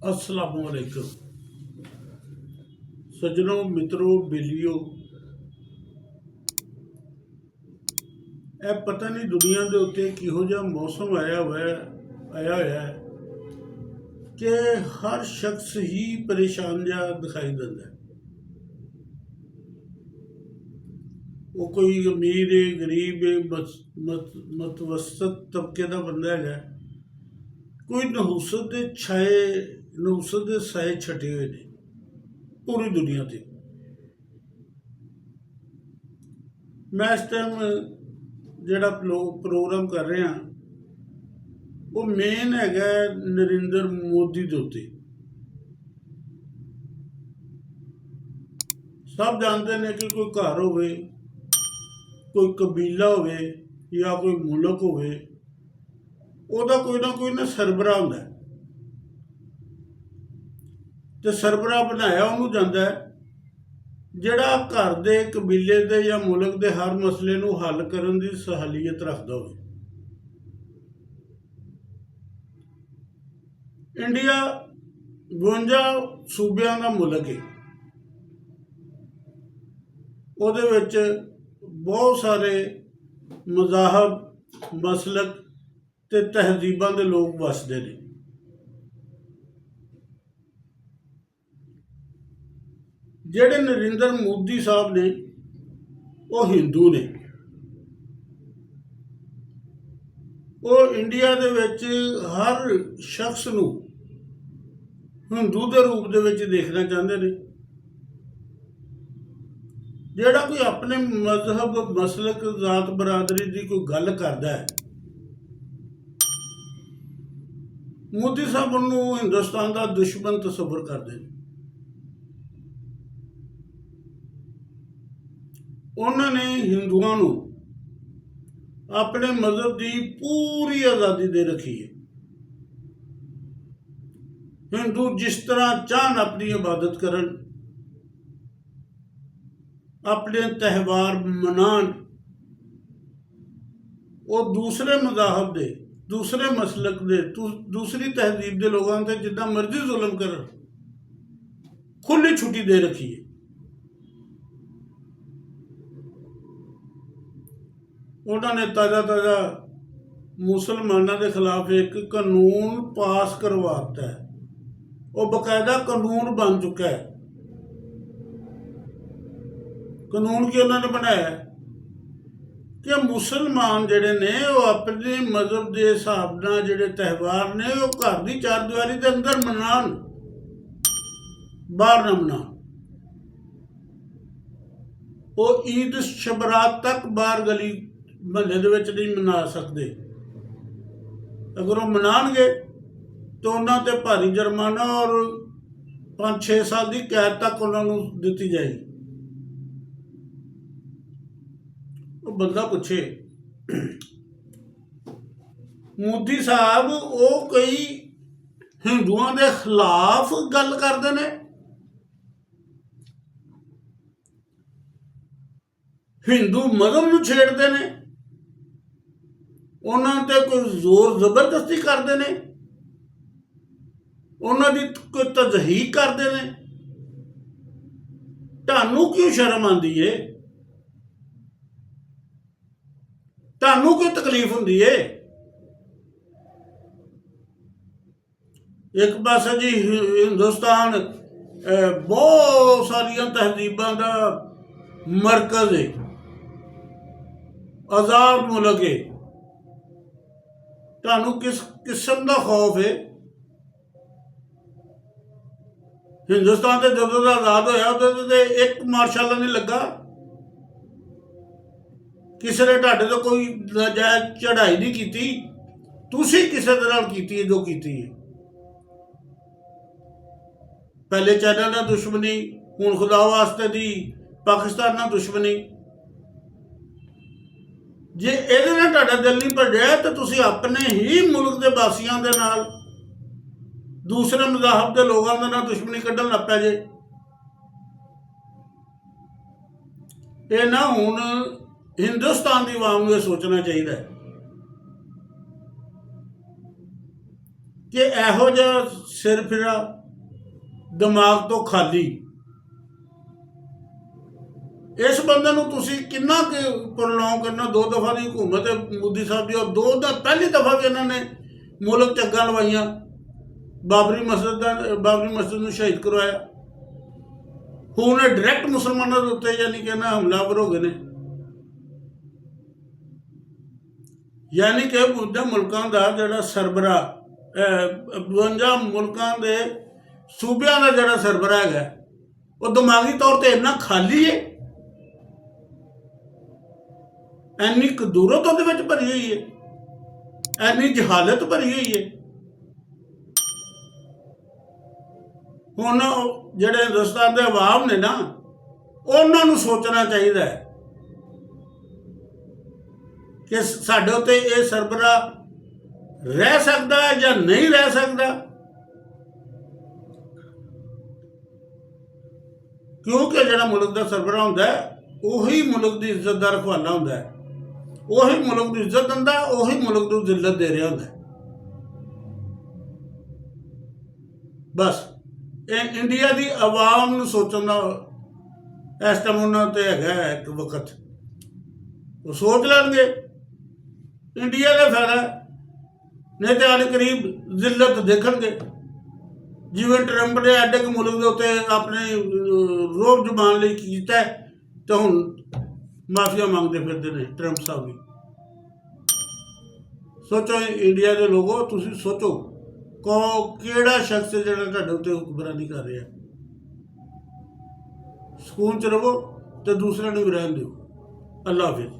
अस्सलामुअलैकुम सज्जनों मित्रों बेलियो। पता नहीं दुनिया के उत्ते किहो जिहा मौसम आया होया है कि हर शख्स ही परेशान जिहा दिखाई देता है। वो कोई अमीर है, गरीब है, मतवसत तबके का बंदा है, कोई नहूसत के साए छटे हुए ने पूरी दुनिया से। मैं इस टाइम जिहड़ा प्रोग्राम कर रहा वो मेन है नरेंद्र मोदी के उत्ते। सब जानते हैं कि कोई घर होवे, कोई कबीला होवे या कोई मुल्क होवे, ਉਹਦਾ कोई ना सरबराह ਹੁੰਦਾ है ਤੇ सरबराह बनाया ਉਹਨੂੰ ਜਾਂਦਾ है ਜਿਹੜਾ घर ਦੇ कबीले ਦੇ ਜਾਂ मुल्क ਦੇ हर मसले ਨੂੰ हल ਕਰਨ ਦੀ ਸਹੂਲੀਅਤ ਰੱਖਦਾ ਹੋਵੇ। इंडिया 52 सूबियां ਦਾ मुल्क है। ਉਹਦੇ ਵਿੱਚ बहुत सारे मज़ाहब, मसलक ते तहजीबां दे लोग वसदे ने। ਜਿਹੜੇ नरेंद्र मोदी साहब ने वो हिंदू ने। वो इंडिया दे विच हर शख्स नूं हिंदू के रूप दे विच देखना चाहते हैं। ਜਿਹੜਾ कोई अपने मजहब, मसलक, जात बरादरी की कोई गल करता है, मोदी साहब उन्होंने हिंदुस्तान का दुश्मन तस्वर करते हैं। उन्होंने हिंदुओं को अपने मजहब की पूरी आज़ादी दे रखी है। हिंदू जिस तरह चाहन अपनी इबादत करन, अपने त्यौहार मनान, वो दूसरे मज़ाहब दे, दूसरे मसलक दे, दूसरी तहजीब के लोगों से जितना मर्जी जुल्म कर खुली छुट्टी दे रखी है। उन्होंने ताज़ा मुसलमानों के खिलाफ एक कानून पास करवाता है। वो बकायदा कानून बन चुका है। कानून की उन्होंने बनाया कि मुसलमान जिहड़े ने वो अपने मजहब के हिसाब नाल जिहड़े त्यौहार ने वो घर की चारदीवारी के अंदर मनान, बाहर ना मनान। वो ईद शबरात तक बाहर गली महल्ले दे विच नहीं मना सकते। अगर वो मनाणगे तो उन्होंने ते भारी जुर्माना और 5-6 साल की कैद तक उन्होंने दी जाएगी। बंदा पूछे मोदी साहब वो कई हिंदुओं के खिलाफ गल करते हैं, हिंदू मजहब नूं छेड़ते हैं, उन्होंने कोई जोर जबरदस्ती करते हैं, उन्होंने कोई तजहीक करते हैं। तुहानूं क्यों शर्म आती है? तुहानूं क्यों तकलीफ होंदी है? एक पास जी हिंदुस्तान बहुत सारिया तहजीबों का मरकज है, आजाद मुल्क है। तुहानूं किस किस्म का खौफ है? हिंदुस्तान से जदों दा आजाद होया उदों ते एक मार्शाला नहीं लगा, किसी ने तुहाडे तो कोई नाजायज चढ़ाई नहीं की। तुसीं किसी दे नाल कीती है जो कीती है। पहले चाइना नाल दुश्मनी, हुण खुदा वास्ते दी पाकिस्तान नाल दुश्मनी। जे इहदे नाल तुहाडा दिल नहीं भरिया तो तुसीं अपने ही मुल्क के वासियों के नाल दूसरे मज़ाहब के लोगों के नाल दुश्मनी कड्ढण लग पै जे। ये ना हुण हिंदुस्तान की आवाम को सोचना चाहिए ਕਿ ਇਹੋ ਜਿਹਾ ਸਿਰ ਫਿਰਾ, ਦਿਮਾਗ ਤੋਂ ਖਾਲੀ ਇਸ ਬੰਦੇ ਨੂੰ ਤੁਸੀਂ ਕਿੰਨਾ ਕੁ ਪ੍ਰੋਲੋਂਗ ਕਰਨਾ। 2 ਦਫਾ ਦੀ ਹਕੂਮਤ ਹੈ ਮੋਦੀ ਸਾਹਿਬ ਦੀ, ਔਰ ਪਹਿਲੀ ਦਫਾ ਵੀ ਇਹਨਾਂ ਨੇ ਮੁਲਕ ਚੱਗਾਂ ਲਵਾਈਆਂ, ਬਾਬਰੀ ਮਸਜਿਦ ਨੂੰ ਸ਼ਹੀਦ ਕਰਵਾਇਆ। ਹੁਣ ਇਹ ਡਾਇਰੈਕਟ ਮੁਸਲਮਾਨਾਂ ਦੇ ਉੱਤੇ ਯਾਨੀ ਕਿ ਇਹਨਾਂ ਹਮਲਾਵਰ ਹੋ ਗਏ ਨੇ। ਯਾਨੀ ਕਿ ਦੂਜੇ ਮੁਲਕਾਂ ਦਾ ਜਿਹੜਾ ਸਰਬਰਾ, 52 ਮੁਲਕਾਂ ਦੇ ਸੂਬਿਆਂ ਦਾ ਜਿਹੜਾ ਸਰਬਰਾ ਹੈਗਾ, ਉਹ ਦਿਮਾਗੀ ਤੌਰ ਤੇ ਇੰਨਾ ਖਾਲੀ ਹੈ, ਇੰਨੀ ਕਦੂਰਤ ਉਹਦੇ ਵਿੱਚ ਭਰੀ ਹੋਈ ਹੈ, ਇੰਨੀ ਜਹਾਲਤ ਭਰੀ ਹੋਈ ਹੈ। ਹੁਣ ਜਿਹੜੇ ਹਿੰਦੁਸਤਾਨ ਦੇ ਆਵਾਮ ਨੇ ਨਾ, ਉਹਨਾਂ ਨੂੰ ਸੋਚਣਾ ਚਾਹੀਦਾ ਹੈ ਕਿ ਸਾਡੇ ਉੱਤੇ ਇਹ ਸਰਬਰਾ ਰਹਿ ਸਕਦਾ ਹੈ ਜਾਂ ਨਹੀਂ ਰਹਿ ਸਕਦਾ, ਕਿਉਂਕਿ ਜਿਹੜਾ ਮੁਲਕ ਦਾ ਸਰਬਰਾ ਹੁੰਦਾ ਹੈ ਉਹੀ ਮੁਲਕ ਦੀ ਇੱਜ਼ਤ ਦਾ ਰਖਵਾਲਾ ਹੁੰਦਾ ਹੈ, ਉਹੀ ਮੁਲਕ ਨੂੰ ਇੱਜ਼ਤ ਦਿੰਦਾ, ਉਹੀ ਮੁਲਕ ਨੂੰ ਜ਼ਿੱਲਤ ਦੇ ਰਿਹਾ ਹੁੰਦਾ। ਬਸ ਇਹ ਇੰਡੀਆ ਦੀ ਆਵਾਮ ਨੂੰ ਸੋਚਣ ਦਾ ਇਸ ਟਾਈਮ ਉਹਨਾਂ ਤੇ ਹੈਗਾ ਇੱਕ ਵਕਤ, ਉਹ ਸੋਚ ਲੈਣਗੇ ਇੰਡੀਆ ਦਾ ਫਾਇਦਾ, ਨਹੀਂ ਤੇ ਆਲੇ ਕਰੀਬ ਜ਼ਿੱਲਤ ਦੇਖਣਗੇ। ਜਿਵੇਂ ਟਰੰਪ ਨੇ ਐਡੇ ਕੁ ਮੁਲਕ ਦੇ ਉੱਤੇ ਆਪਣੇ ਰੋਬ ਜ਼ੁਬਾਨ ਲਈ ਕੀਤਾ, ਤੇ ਹੁਣ ਮਾਫੀਆ ਮੰਗਦੇ ਫਿਰਦੇ ਨੇ ਟਰੰਪ ਸਾਹਿਬ ਵੀ। ਸੋਚੋ ਇੰਡੀਆ ਦੇ ਲੋਗੋ, ਤੁਸੀਂ ਸੋਚੋ ਕਿਹੜਾ ਸ਼ਖਸ ਜਿਹੜਾ ਤੁਹਾਡੇ ਉੱਤੇ ਹੁਕਮਰਾਨੀ ਕਰ ਰਿਹਾ। ਸਕੂਨ ਚ ਰਹੋ ਤੇ ਦੂਸਰਿਆਂ ਨੂੰ ਵੀ ਰਹਿਣ ਦਿਓ। ਅੱਲਾ ਹਾਫਿਜ਼।